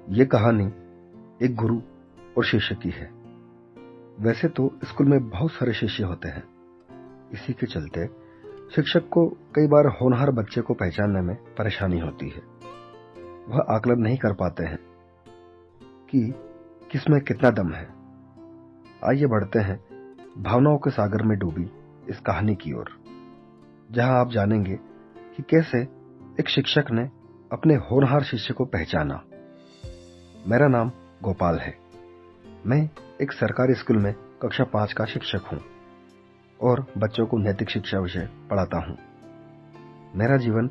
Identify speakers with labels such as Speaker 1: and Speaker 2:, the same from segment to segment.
Speaker 1: ये कहानी एक गुरु और शिष्य की है। वैसे तो स्कूल में बहुत सारे शिष्य होते हैं। इसी के चलते शिक्षक को कई बार होनहार बच्चे को पहचानने में परेशानी होती है। वह आकलन नहीं कर पाते हैं कि किसमें कितना दम है। आइए बढ़ते हैं भावनाओं के सागर में डूबी इस कहानी की ओर, जहां आप जानेंगे कि कैसे एक शिक्षक ने अपने होनहार शिष्य को पहचाना। मेरा नाम गोपाल है। मैं एक सरकारी स्कूल में कक्षा 5 का शिक्षक हूं और बच्चों को नैतिक शिक्षा विषय पढ़ाता हूं। मेरा जीवन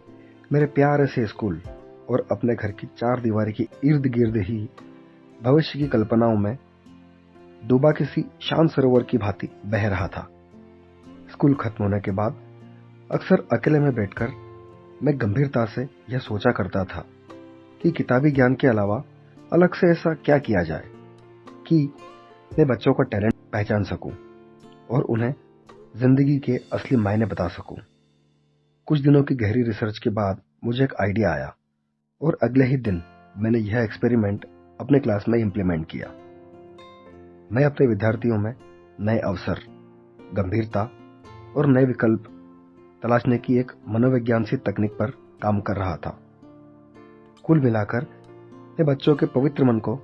Speaker 1: मेरे प्यारे से स्कूल और अपने घर की चार दीवारी के इर्द गिर्द ही भविष्य की कल्पनाओं में डूबा किसी शांत सरोवर की भांति बह रहा था। स्कूल खत्म होने के बाद अक्सर अकेले में बैठकर मैं गंभीरता से यह सोचा करता था कि किताबी ज्ञान के अलावा अलग से ऐसा क्या किया जाए कि मैं बच्चों का टैलेंट पहचान सकूं और उन्हें जिंदगी के असली मायने बता सकूं। कुछ दिनों की गहरी रिसर्च के बाद मुझे एक आइडिया आया और अगले ही दिन मैंने यह एक्सपेरिमेंट अपने क्लास में इंप्लीमेंट किया। मैं अपने विद्यार्थियों में नए अवसर, गंभीरता और नए विकल्प तलाशने की एक मनोविज्ञान सी तकनीक पर काम कर रहा था। कुल मिलाकर मैं बच्चों के पवित्र मन को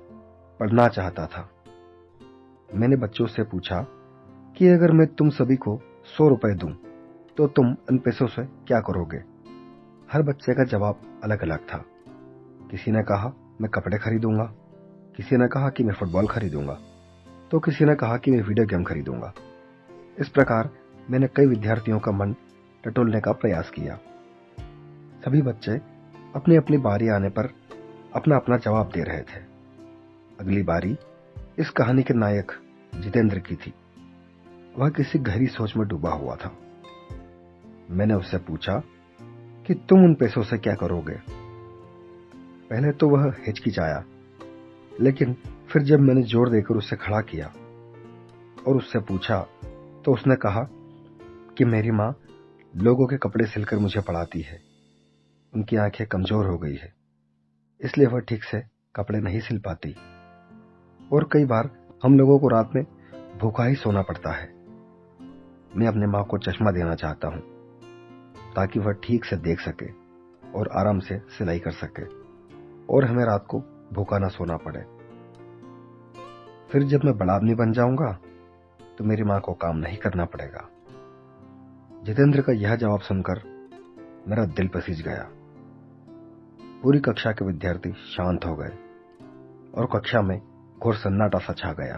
Speaker 1: पढ़ना चाहता था। मैंने बच्चों से पूछा कि अगर मैं तुम सभी को 100 रुपए दूं तो तुम इन पैसों से क्या करोगे। हर बच्चे का जवाब अलग अलग था। किसी ने कहा मैं कपड़े खरीदूंगा, किसी ने कहा कि मैं फुटबॉल खरीदूंगा, तो किसी ने कहा कि मैं वीडियो गेम खरीदूंगा। इस प्रकार मैंने कई विद्यार्थियों का मन टटोलने का प्रयास किया। सभी बच्चे अपनी अपनी बारी आने पर अपना अपना जवाब दे रहे थे। अगली बारी इस कहानी के नायक जितेंद्र की थी। वह किसी गहरी सोच में डूबा हुआ था। मैंने उससे पूछा कि तुम उन पैसों से क्या करोगे। पहले तो वह हिचकिचाया, लेकिन फिर जब मैंने जोर देकर उसे खड़ा किया और उससे पूछा तो उसने कहा कि मेरी माँ लोगों के कपड़े सिलकर मुझे पढ़ाती है। उनकी आंखें कमजोर हो गई है, इसलिए वह ठीक से कपड़े नहीं सिल पाती और कई बार हम लोगों को रात में भूखा ही सोना पड़ता है। मैं अपने माँ को चश्मा देना चाहता हूँ ताकि वह ठीक से देख सके और आराम से सिलाई कर सके और हमें रात को भूखा ना सोना पड़े। फिर जब मैं बड़ा आदमी बन जाऊंगा तो मेरी माँ को काम नहीं करना पड़ेगा। जितेंद्र का यह जवाब सुनकर मेरा दिल पसीज गया। पूरी कक्षा के विद्यार्थी शांत हो गए और कक्षा में घोर सन्नाटा सा छा गया।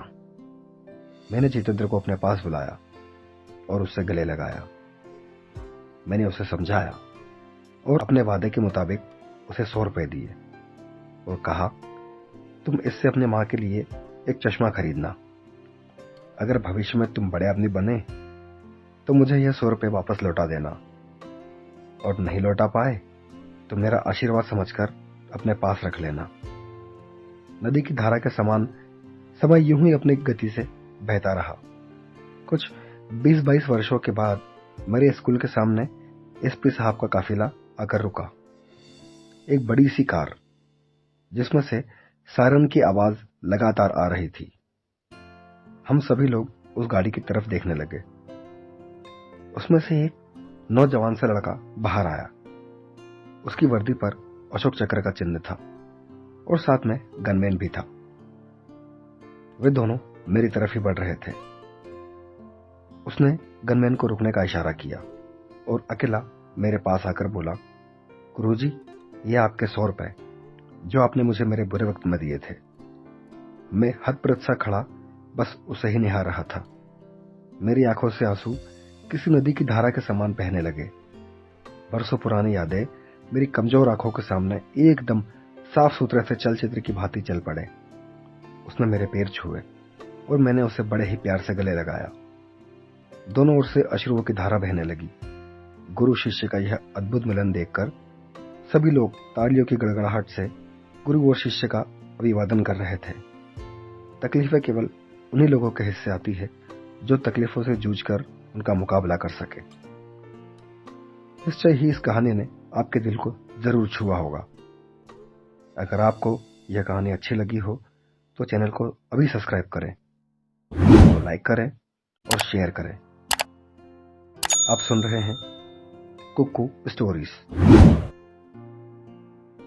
Speaker 1: मैंने जितेंद्र को अपने पास बुलाया और उससे गले लगाया। मैंने उसे समझाया और अपने वादे के मुताबिक उसे 100 रुपए दिए और कहा, तुम इससे अपने माँ के लिए एक चश्मा खरीदना। अगर भविष्य में तुम बड़े आदमी बने तो मुझे यह 100 रुपए वापस लौटा देना, और नहीं लौटा पाए तो मेरा आशीर्वाद समझकर अपने पास रख लेना। नदी की धारा के समान समय यूं ही अपनी गति से बहता रहा। कुछ 20-22 वर्षों के बाद मेरे स्कूल के सामने एसपी साहब का काफिला आकर रुका। एक बड़ी सी कार जिसमें से सायरन की आवाज लगातार आ रही थी। हम सभी लोग उस गाड़ी की तरफ देखने लगे। उसमें से एक नौजवान सा लड़का बाहर आया। उसकी वर्दी पर अशोक चक्र का चिन्ह था और साथ में गनमैन भी था। वे दोनों मेरी तरफ ही बढ़ रहे थे। उसने गनमैन को रुकने का इशारा किया और अकेला मेरे पास आकर बोला, गुरुजी, ये आपके 100 रुपए जो आपने मुझे मेरे बुरे वक्त में दिए थे। मैं हतप्रभ सा खड़ा बस उसे ही निहार रहा था। मेरी आंखों से आंसू किसी नदी की धारा के समान बहने लगे। बरसों पुरानी यादें मेरी कमजोर आंखों के सामने एकदम साफ सुथरे से चलचित्र की भांति चल पड़े। उसने मेरे पैर छुए और मैंने उसे बड़े ही प्यार से गले लगाया। दोनों ओर से अश्रुओं की धारा बहने लगी। गुरु शिष्य का यह अद्भुत मिलन देखकर सभी लोग तालियों की गड़गड़ाहट से गुरु और शिष्य का अभिवादन कर रहे थे। तकलीफें केवल उन्हीं लोगों के हिस्से आती है जो तकलीफों से जूझकर उनका मुकाबला कर सके। निश्चय ही इस कहानी ने आपके दिल को जरूर छुआ होगा। अगर आपको यह कहानी अच्छी लगी हो तो चैनल को अभी सब्सक्राइब करें, तो लाइक करें और शेयर करें। आप सुन रहे हैं कुकू स्टोरीज।